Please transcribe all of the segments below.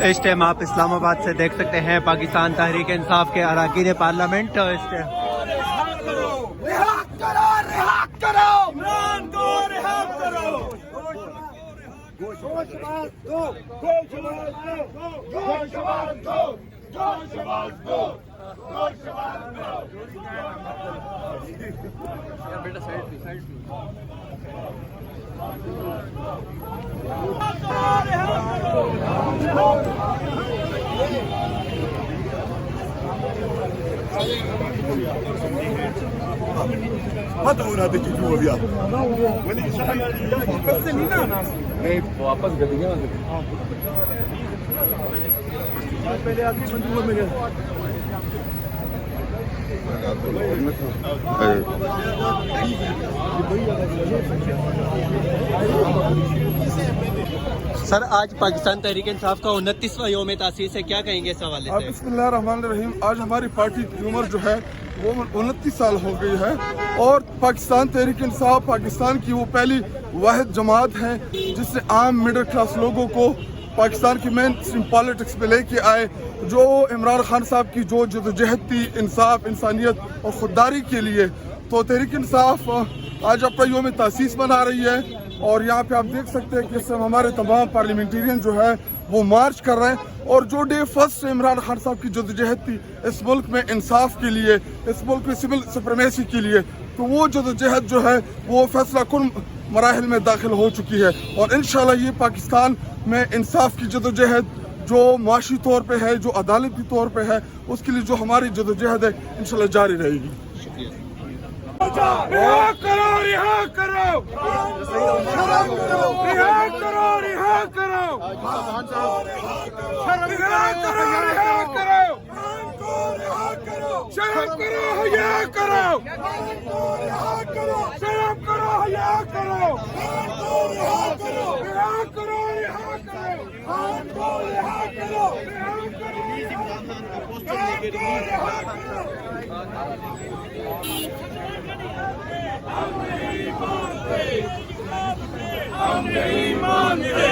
اس time آپ اسلام آباد سے دیکھ سکتے ہیں پاکستان تحریک انصاف کے اراکین پارلیمنٹ مت ہونا دیکھیے جو ابھی آپ واپس گدیاں پہلے آدمی بندوق میں گئے سر آج پاکستان تحریک انصاف کا 29واں یوم تاسیس ہے، کیا کہیں گے اس حوالے سے؟ بسم اللہ الرحمن الرحیم. آج ہماری پارٹی کی عمر جو ہے وہ 29 سال ہو گئی ہے اور پاکستان تحریک انصاف پاکستان کی وہ پہلی واحد جماعت ہے جس نے عام مڈل کلاس لوگوں کو پاکستان کی مین اسٹریم پالیٹکس پہ لے کے آئے. جو عمران خان صاحب کی جو جدوجہد تھی انصاف، انسانیت اور خودداری کے لیے، تو تحریک انصاف آج اپنا یوم تاسیس منا رہی ہے. اور یہاں پہ آپ دیکھ سکتے ہیں کہ اس میں ہمارے تمام پارلیمنٹیرین جو ہے وہ مارچ کر رہے ہیں. اور جو ڈے فرسٹ عمران خان صاحب کی جدوجہد تھی اس ملک میں انصاف کے لیے، اس ملک میں سول سپریمیسی کے لیے، تو وہ جدوجہد جو ہے وہ فیصلہ کن مراحل میں داخل ہو چکی ہے. اور انشاءاللہ یہ پاکستان میں انصاف کی جدوجہد جو معاشی طور پہ ہے، جو عدالتی طور پہ ہے، اس کے لیے جو ہماری جدوجہد ہے انشاءاللہ جاری رہے گی. رہا کرو، رہا کرو، رہا کرو، رہا کرو، رہا کرو، رہا کرو، رہا کرو، شرم کرو، حیا کرو، شرم کرو، حیا کرو، رہا کرو، رہا کرو، رہا کرو، ہم نہیں مانتے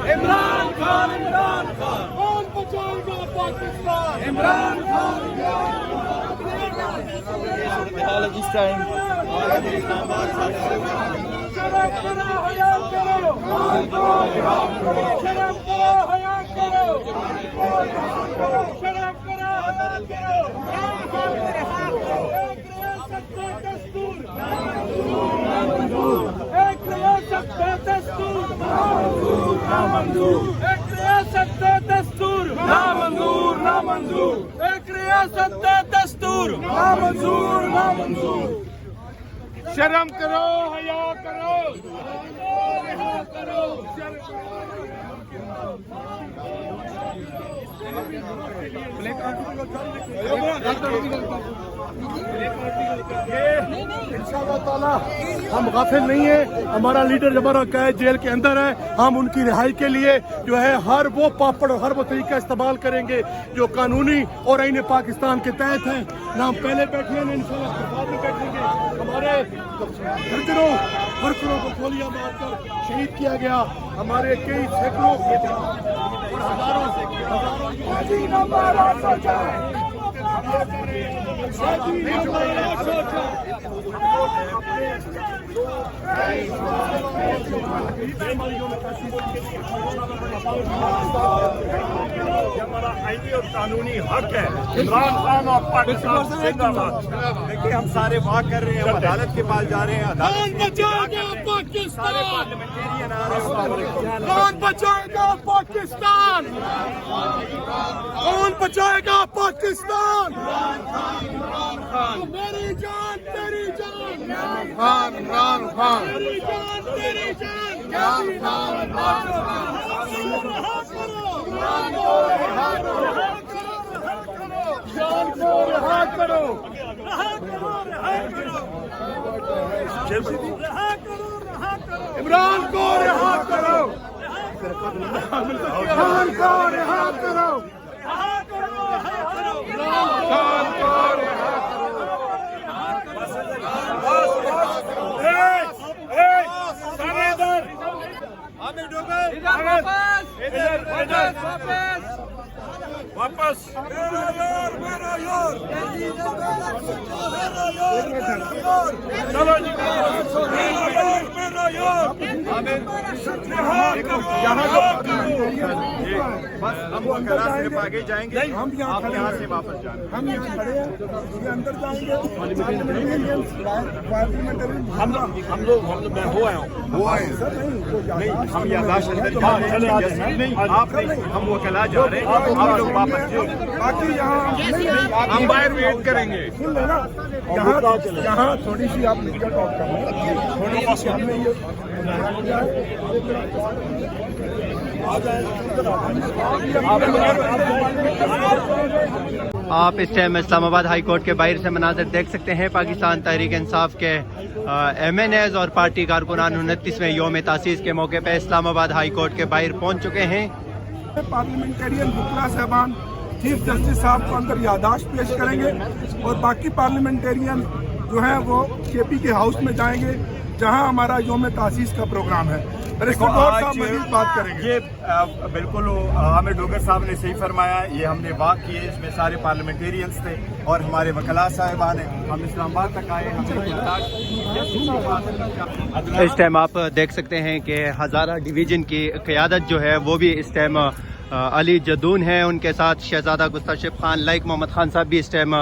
عمران خان، عمران خان، کون بچائے گا پاکستان؟ عمران خان. شرم کرو، حیا کرو، شرم کرو، حیا کرو، شرم کرو، حیا کرو. ایک ریاست کا دستور نامنظور، ایک ریاست کا دستور نامنظور، نامنظور، ایک ریاست کا دستور نامنظور، نامنظور. شرم کرو، حیا کرو، رہا کرو. انشاءاللہ تعالی ہم غافل نہیں ہیں. ہمارا لیڈر ہمارا قید جیل کے اندر ہے. ہم ان کی رہائی کے لیے جو ہے ہر وہ پاپڑ اور ہر وہ طریقہ استعمال کریں گے جو قانونی اور آئین پاکستان کے تحت ہیں. نہ ہم پہلے بیٹھے ہیں، انشاءاللہ بعد میں بیٹھیں گے. ہمارے درجنوں ورکروں کو گولیاں مار کر شہید کیا گیا. ہمارے کئی سینکڑوں اور ہزاروں ہمارا آئینی اور قانونی حق ہے. عمران خان اور پاکستان زندہ باد. دیکھیے ہم سارے واک کر رہے ہیں، ہم عدالت کے پاس جا رہے ہیں. کون بچائے گا پاکستان؟ پارلیمنٹیرین آ رہے ہیں. کون بچائے گا پاکستان؟ کون بچائے گا پاکستان؟ میری جان تیری جان، خان عمران خان. میری جان تیری جان، جان کو رہا کرو، رہا کرو، رہا کرو. इमरान को रिहा करो, इमरान को रिहा करो, इमरान को रिहा वापस चलो जी, बस हम वकला सिर्फ आगे जाएंगे, हम आप यहाँ से वापस जाएंगे। हम यहाँ खड़े हैं, ये अंदर जाएंगे। हम लोग मैं हो आया हूँ, नहीं, हम यादाश्त अंदर जा रहे हैं, नहीं आप नहीं, हम वकला जा रहे हैं, आप लोग वापस बाकी यहाँ हम बाहर वेट करेंगे। सुन लेना, यहाँ थोड़ी सी आप लीगल टॉक कर थोड़ी सी हमने ये आप इस टाइम इस्लामाबाद हाई कोर्ट के बाहर से मनाज़र देख सकते हैं। पाकिस्तान तहरीक इंसाफ के MNAs और पार्टी कारकुनान 29वें योम तासीस के मौके पर इस्लामाबाद हाई कोर्ट के बाहर पहुंच चुके हैं। पार्लियामेंटेरियन बुकला साहबान चीफ जस्टिस साहब को अंदर यादाश्त पेश करेंगे और बाकी पार्लियामेंटेरियन जो है वो KP के हाउस में जाएंगे जहां हमारा योम तासीस का प्रोग्राम है। साहब मजीद बात करेंगे। ये बिल्कुल हामिद डोगर साहब ने सही फरमाया, ये हमने वाक किए, इसमें सारे पार्लियामेंटेरियंस थे और हमारे वकला साहिबान हैं। हम इस्लामाबाद तक आए, इस टाइम आप देख सकते हैं कि हज़ारा डिवीज़न की क़यादत जो है वो भी इस टाइम अली जदून है, उनके साथ शहजादा गुस्ताशिफ खान, लाइक मोहम्मद खान साहब भी इस टाइम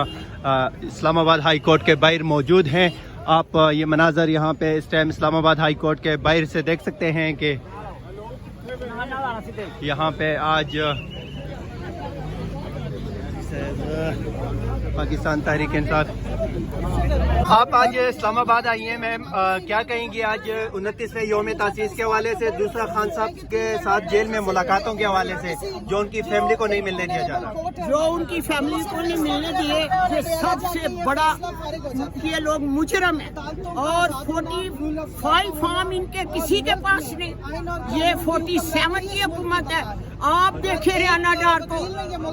इस्लामाबाद हाई कोर्ट के बाहर मौजूद हैं। आप ये मनाज़र यहाँ पे इस टाइम इस्लामाबाद हाई कोर्ट के बाहर से देख सकते हैं कि यहाँ पे आज पाकिस्तान तहरीक इंसाफ। आप आज इस्लामाबाद आई हैं मैम, क्या कहेंगी आज 29वें योम तासीस के हवाले से, दूसरा खान साहब के साथ जेल में मुलाकातों के हवाले से जो उनकी फैमिली को नहीं मिलने दिया जा रहा? जो उनकी फैमिली को नहीं मिलने दिए, ये सबसे बड़ा ये लोग मुजरम है और 45 फार्म इनके किसी के पास नहीं। ये 47 की हुकूमत है। आप देखे रियाना डार को,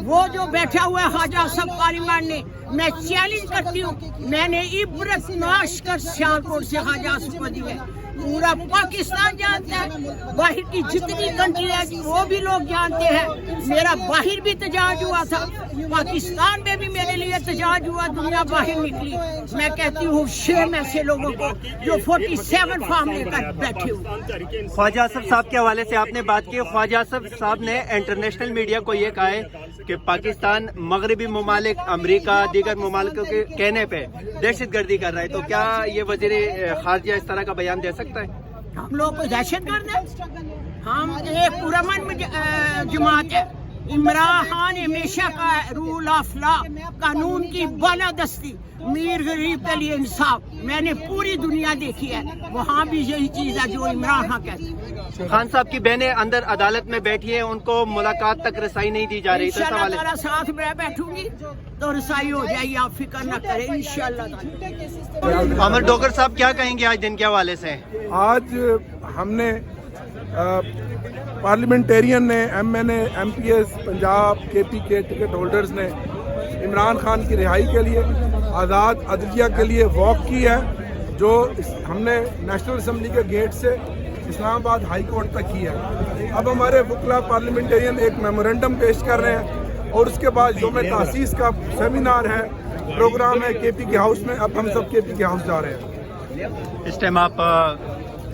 वो जो बैठा हुआ है ख्वाजा सब पार्लियामेंट ने, मैं चैलेंज करती हूँ, मैंने इबरत नाश कर सियालकोट से ख्वाजा को दी है। पूरा पाकिस्तान जानता है, बाहर की जितनी कंट्री है वो भी लोग जानते हैं। मेरा बाहर भी तजाज हुआ था, पाकिस्तान में भी मेरे लिए तजाज हुआ, दुनिया बाहर निकली। मैं कहती हूँ शेम ऐसे लोगों को जो 47 फार्म लेकर बैठे हुए। ख्वाजा आसफ साहब के हवाले से आपने बात की। ख्वाजा आसफ साहब ने इंटरनेशनल मीडिया को ये कहा है कि पाकिस्तान मगरबी ममालिक, अमरीका, दीगर ममालिकों के कहने पे दहशतगर्दी कर रहा है, तो क्या ये वज़ीर खारजा इस तरह का बयान दे सकता है? हम लोग को दहशतगर्द है? हम एक पुरअमन जमात है। इमरान खान हमेशा का रूल ऑफ लॉ, कानून की बालादस्ती, मीर गरीब के लिए इंसाफ, मैंने पूरी दुनिया देखी है, वहाँ भी यही चीज़ है जो इमरान खान कहते हैं। खान साहब की बहनें अंदर अदालत में बैठी हैं, उनको मुलाकात तक रसाई नहीं दी जा रही, तो इंशाल्लाह ताला साथ में बैठूंगी तो रसाई हो जाएगी, आप फिक्र न करें इंशाल्लाह। हामिद डोगर साहब क्या कहेंगे आज दिन के हवाले से? आज हमने पार्लियामेंटेरियन ने, MNA, MPs, पंजाब KP के टिकट होल्डर्स ने इमरान खान की रिहाई के लिए, आज़ाद अदलिया के लिए वॉक की है, जो हमने नेशनल असम्बली के गेट से इस्लामाबाद हाई कोर्ट तक की है। अब हमारे वकला पार्लियामेंटेरियन एक मेमोरेंडम पेश कर रहे हैं और उसके बाद योम तासीस का सेमिनार है, प्रोग्राम है KP के हाउस में। अब हम सब KP के हाउस जा रहे हैं। इस टाइम आप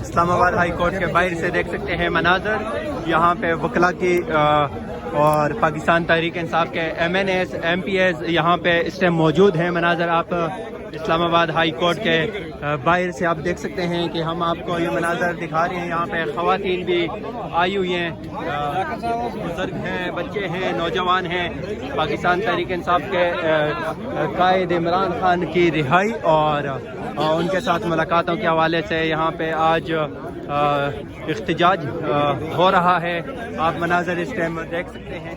इस्लामाबाद हाई कोर्ट के बाहर से देख सकते हैं मनाजर, यहाँ पे वकला की और पाकिस्तान तहरीक इंसाफ के MNAs, MPs यहाँ पे इस टाइम मौजूद हैं। मनाजर आप इस्लामाबाद हाई कोर्ट के बाहर से आप देख सकते हैं कि हम आपको ये मनाजर दिखा रहे हैं। यहाँ पे ख़वातीन भी आई हुई हैं, बुजुर्ग हैं, बच्चे हैं, नौजवान हैं। पाकिस्तान तहरीक इंसाफ के कायद इमरान खान की रिहाई और उनके साथ मुलाकातों के हवाले से यहाँ पे आज इख्तिजाज हो रहा है। आप मनाजर इस टाइम देख सकते हैं।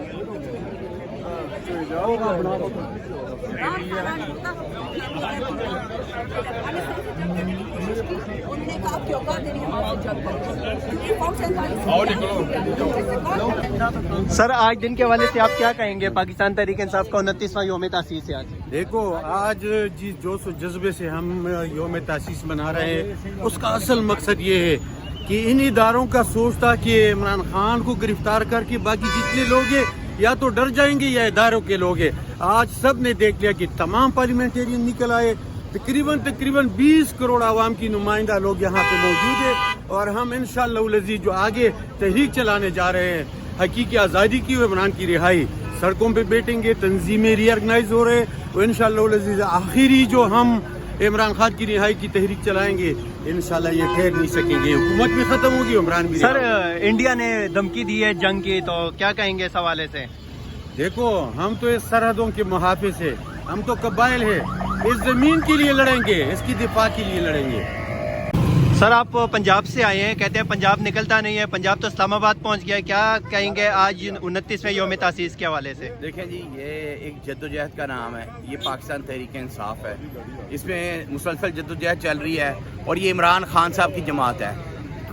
आपकी औकात नहीं है हमसे जंग करें, क्योंकि फौज 47 सर आज दिन के हवाले से आप क्या कहेंगे पाकिस्तान तहरीक इंसाफ का 29वां योम तासीस है आज? देखो आज जिस जोश और जज्बे से हम योम तासीस मना रहे हैं उसका असल मकसद ये है कि इन इदारों का सोच था कि इमरान खान को गिरफ्तार करके बाकी जितने लोग हैं या तो डर जाएंगे या इदारों के लोग हैं। आज सब ने देख लिया कि तमाम पार्लियामेंटेरियन निकल आए, तकरीबन 20 करोड़ आवाम की नुमाइंदा लोग यहाँ पे मौजूद है और हम इंशाअल्लाह अज़ीज़ जो आगे तहरीक चलाने जा रहे हैं हकीकी आज़ादी की और इमरान की रिहाई, सड़कों पे बैठेंगे, तंजीमें रीऑर्गेनाइज हो रहे हैं और इंशाअल्लाह अज़ीज़ आखिरी जो हम इमरान खान की रिहाई की तहरीक चलाएंगे इंशाअल्लाह ये ठहर नहीं सकेंगे, हुकूमत भी खत्म होगी, इमरान भी। सर इंडिया ने धमकी दी है जंग की, तो क्या कहेंगे इस हवाले से? देखो हम तो इस सरहदों के मुहाफिज है, हम तो कबाइल है, इस जमीन के लिए लड़ेंगे, इसकी दिफा के लिए लड़ेंगे। सर आप पंजाब से आए हैं, कहते हैं पंजाब निकलता नहीं है, पंजाब तो इस्लामाबाद पहुंच गया है, क्या कहेंगे आज 29वें योम तासीस के हवाले से? देखें जी, ये एक जद्दोजहद का नाम है, ये पाकिस्तान तहरीक इंसाफ है, इसमें मुसलसल जद्दोजहद चल रही है और ये इमरान खान साहब की जमात है।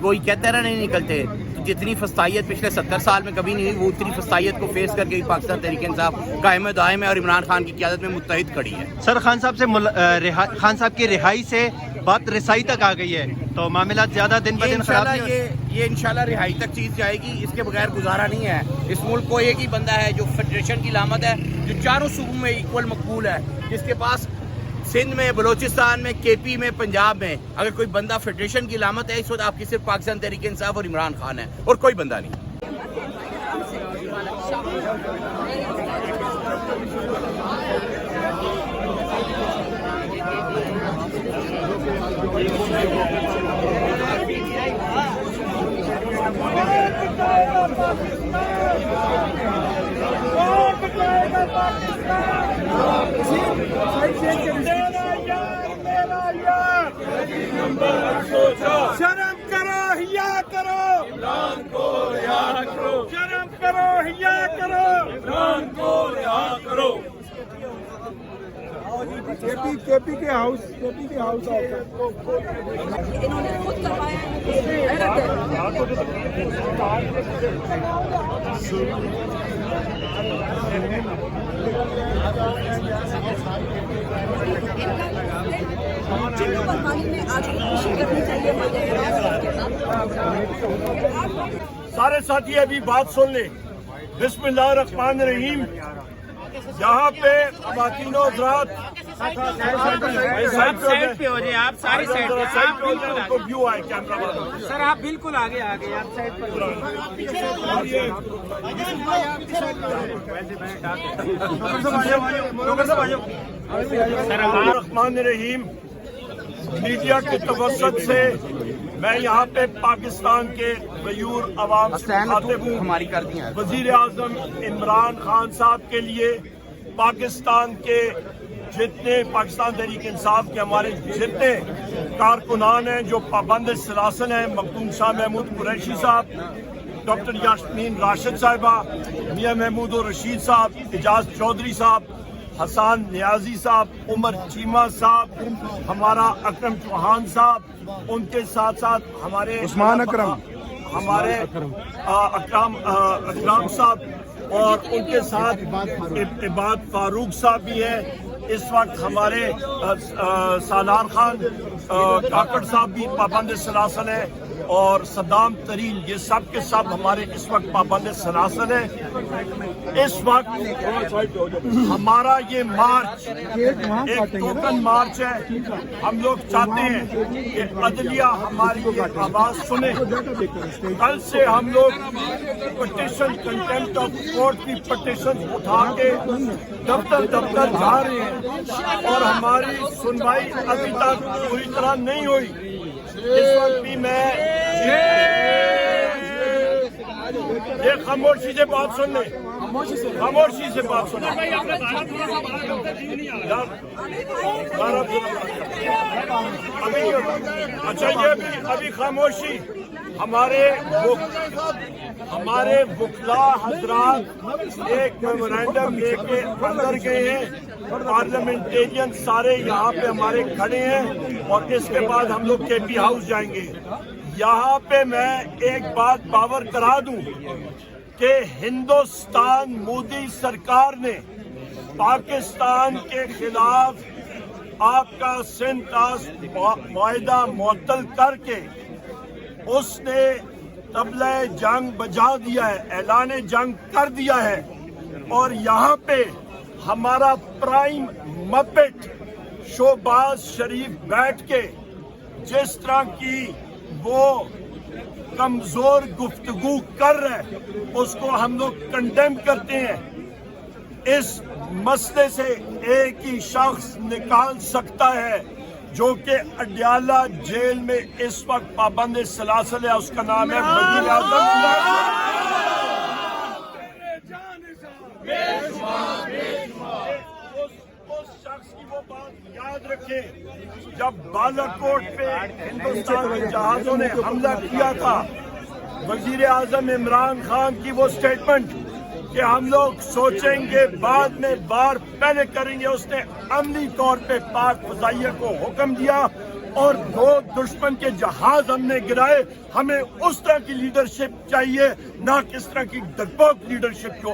कोई कहता है नहीं निकलते, तो जितनी फस्तायत पिछले 70 साल में कभी नहीं हुई वो उतनी फस्तायत को फेस करके पाकिस्तान तहरीक इंसाफ कायम दायम है और इमरान खान की क़यादत में मुत्तहिद खड़ी है। सर खान साहब की रिहाई से बात रसाई तक आ गई है, तो मामला ज्यादा दिन ब दिन खराब नहीं ये इंशाल्लाह रिहाई तक चीज जाएगी, इसके बगैर गुजारा नहीं है। इस मुल्क को एक ही बंदा है जो फेडरेशन की लामत है, जो चारों सूबों में इक्वल मकबूल है, जिसके पास सिंध में, बलोचिस्तान में, केपी में, पंजाब में अगर कोई बंदा फेडरेशन की लामत है इस वक्त आपकी सिर्फ पाकिस्तान तहरीक इंसाफ और इमरान खान है और कोई बंदा नहीं। शर्म करो हिया करो इमरान को रिहा करो, शर्म करो हिया करो इमरान को रिहा करो। केपी के हाउस इन्होंने खुद करवाया जिनको बदमानी में आज खुशी करनी चाहिए। सारे साथी अभी बात सुन ले। बिस्मिल्लाहिर्रहमानिर्रहीम। यहाँ पे ख़वातीनो हज़रात साइड पे हो जाए, आप सारी साइड पे, आप बिल्कुल आगे, व्यू आए कैमरा वालों। सर आप बिल्कुल आगे आप साइड पर रहमान। मीडिया के तवज्जुह से मैं यहाँ पे पाकिस्तान के गयूर अवाम से मुखातिब हूँ। वज़ीर आज़म इमरान खान साहब के लिए पाकिस्तान के जितने पाकिस्तान तहरीक इंसाफ के हमारे जितने कारकुनान हैं जो पाबंद सलासन हैं, मखदूम शाह महमूद कुरैशी साहब, डॉक्टर यास्मीन राशिद साहिबा, मियाँ महमूद रशीद साहब, एजाज चौधरी साहब, हसान नियाजी साहब, उमर चीमा साहब, हमारा अकरम चौहान साहब, उनके साथ साथ हमारे उस्मान अकरम, हमारे अकराम साहब और उनके साथ इबाद फारूक साहब भी हैं। इस वक्त हमारे सालार खान काकड़ साहब भी पाबंद सलासन है और सद्दाम तरीन, ये सब के सब हमारे इस वक्त पाबंद सलासन है। इस वक्त हमारा ये मार्च एक टोकन मार्च है। हम लोग चाहते हैं कि अदलिया हमारी ये आवाज सुने। कल से हम लोग पिटीशन, कंटेम्प्ट ऑफ कोर्ट की पिटीशन उठा के दफ्तर जा रहे हैं और हमारी सुनवाई अभी तक पूरी तरह नहीं हुई। इस वक्त भी मैं ये खामोशी से बात सुन ले, खामोशी से बात सुन। अच्छा ये अभी खामोशी। हमारे वकला हजरात एक मेमोरेंडम लेके अंदर गए हैं पार्लियामेंटेरियन सारे यहाँ पे हमारे खड़े हैं और इसके बाद हम लोग केपी हाउस जाएंगे। यहाँ पे मैं एक बात बावर करा दूं कि हिंदुस्तान मोदी सरकार ने पाकिस्तान के खिलाफ आपका सिंतास मुआहदा मुअत्तल करके उसने तबला जंग बजा दिया है, ऐलान जंग कर दिया है। और यहाँ पे हमारा प्राइम मपेट शोबाज शरीफ बैठ के जिस तरह की वो कमजोर गुफ्तगू कर रहे उसको हम लोग कंडेम करते हैं। इस मसले से एक ही शख्स निकाल सकता है जो कि अडयाला जेल में इस वक्त पाबंद सलासल है, उसका नाम है वज़ीर आज़म। उस शख्स की वो बात याद रखें जब बालाकोट पे हिंदुस्तान के जहाजों ने हमला किया था, वजीर आजम इमरान खान की वो स्टेटमेंट कि हम लोग सोचेंगे बाद में वार पहले करेंगे, उसने अमली तौर पे पाक फजाइया को हुक्म दिया और 2 दुश्मन के जहाज हमने गिराए। हमें उस तरह की लीडरशिप चाहिए, ना किस तरह की डरपोक लीडरशिप को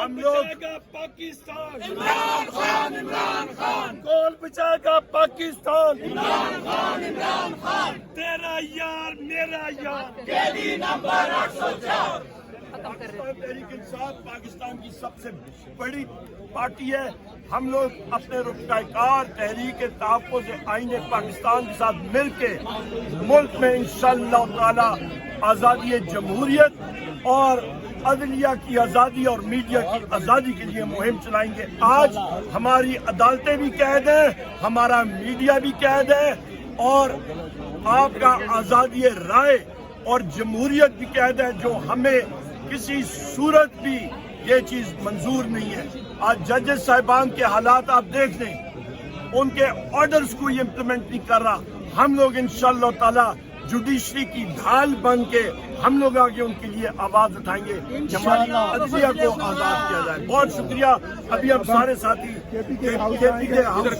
हम लोग पाकिस्तान इमरान खान कौन बचाएगा पाकिस्तान इमरान खान तेरा यार मेरा यार कैदी नंबर 804। पाकिस्तान तहरीक इंसाफ पाकिस्तान की सबसे बड़ी पार्टी है। हम लोग अपने रुकनाकार तहरीक तहफ़्फ़ुज़ आईन पाकिस्तान के साथ मिलके मुल्क में इंशाअल्लाह ताला आज़ादी जमहूरियत और अदलिया की आज़ादी और मीडिया की आज़ादी के लिए मुहिम चलाएंगे। आज हमारी अदालतें भी कैद हैं, हमारा मीडिया भी कैद है और आपका आज़ादी राय और जमहूरियत भी कैद है, जो हमें किसी सूरत भी ये चीज़ मंजूर नहीं है। आज जजेस साहिबान के हालात आप देख लें, उनके ऑर्डर्स को ये इम्प्लीमेंट नहीं कर रहा। हम लोग इंशाअल्लाह ताला जुडिशरी की ढाल बन के हम लोग आगे उनके लिए आवाज उठाएंगे, हमारी अदलिया को आजाद किया जाए। बहुत शुक्रिया। अभी हम सारे साथी केपी के हाउस